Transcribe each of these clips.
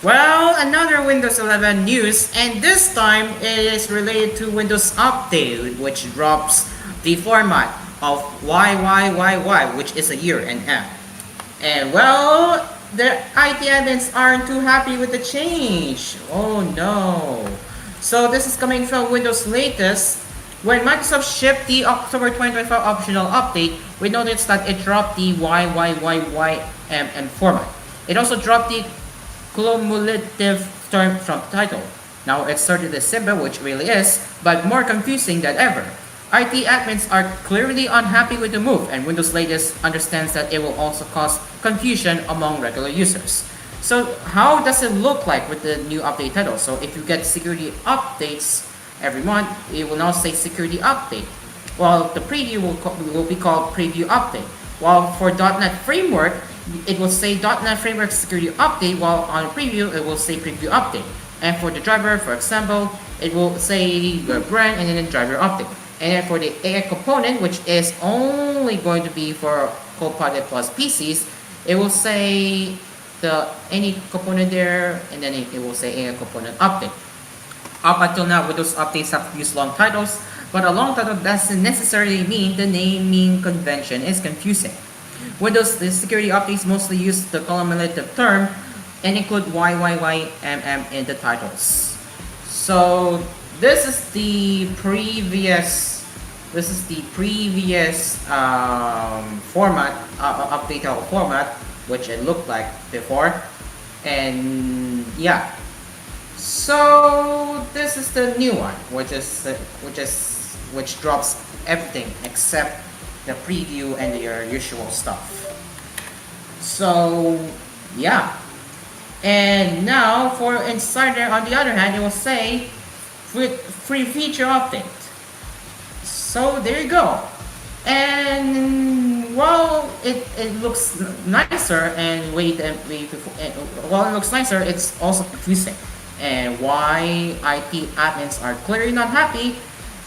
Well, another Windows 11 news, and this time it is related to Windows Update, which drops the format of YYYY, which is a year and M. And well, the IT admins aren't too happy with the change. Oh no. So this is coming from Windows latest. When Microsoft shipped the October 2025 optional update, we noticed that it dropped the YYYYMM format. It also dropped the cumulative term from title. Now it's started as simple, which really is, but more confusing than ever. IT admins are clearly unhappy with the move, and Windows latest understands that it will also cause confusion among regular users. So how does it look like with the new update title? So if you get security updates every month, it will now say security update. Well, the preview will be called preview update. While for .NET Framework, it will say .NET Framework security update, while on preview, it will say preview update. And for the driver, for example, it will say the brand and then the driver update. And then for the AI component, which is only going to be for Copilot plus PCs, it will say any component there, and then it will say AI component update. Up until now, Windows updates have used long titles, but a long title doesn't necessarily mean the naming convention is confusing. Windows the security updates mostly use the cumulative term and include YYYMM in the titles. So this is the previous format, update format, which it looked like before, and yeah. So this is the new one, which drops everything except the preview and your usual stuff. So yeah. And now for Insider, on the other hand, it will say free feature update. So there you go. And well, it looks nicer, and while it looks nicer, it's also confusing. And why IT admins are clearly not happy,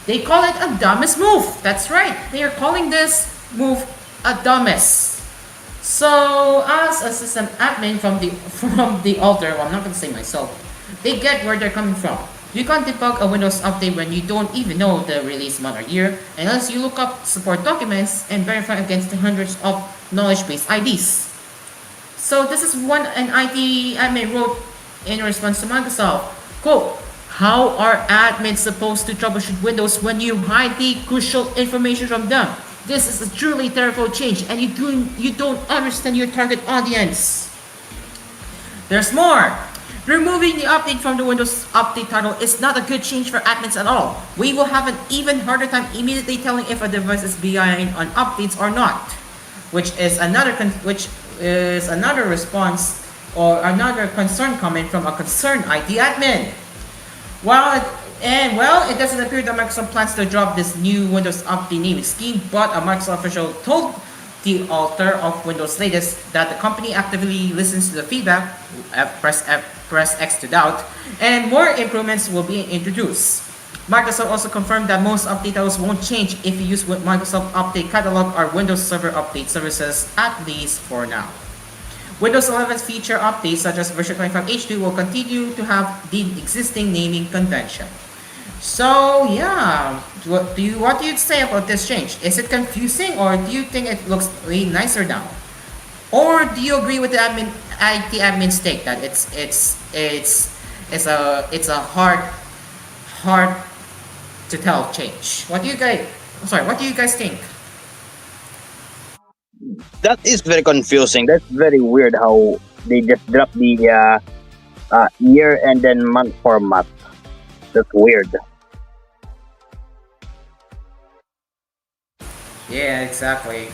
they call it a dumbest move. That's right, they are calling this move a dumbest. So as a system admin from the altar, well, I'm not gonna say myself, they get where they're coming from. You can't debug a Windows update when you don't even know the release month or year, unless you look up support documents and verify against the hundreds of knowledge base IDs. So this is what an IT admin wrote in response to Microsoft. Quote, how are admins supposed to troubleshoot Windows when you hide the crucial information from them? This is a truly terrible change, and you don't understand your target audience. There's more. Removing the update from the Windows Update title is not a good change for admins at all. We will have an even harder time immediately telling if a device is behind on updates or not, which is another response or another concern comment from a concerned IT admin. It doesn't appear that Microsoft plans to drop this new Windows Update naming scheme, but a Microsoft official told the author of Windows latest that the company actively listens to the feedback, press X to doubt, and more improvements will be introduced. Microsoft also confirmed that most update titles won't change if you use Microsoft Update Catalog or Windows Server Update services, at least for now. Windows 11's feature updates such as version 25 H2 will continue to have the existing naming convention. So yeah, what do you say about this change? Is it confusing, or do you think it looks way nicer now? Or do you agree with the IT admin's take that it's a hard to tell change? What do you guys think? That is very confusing. That's very weird how they just drop the year and then month format. That's weird. Yeah, exactly.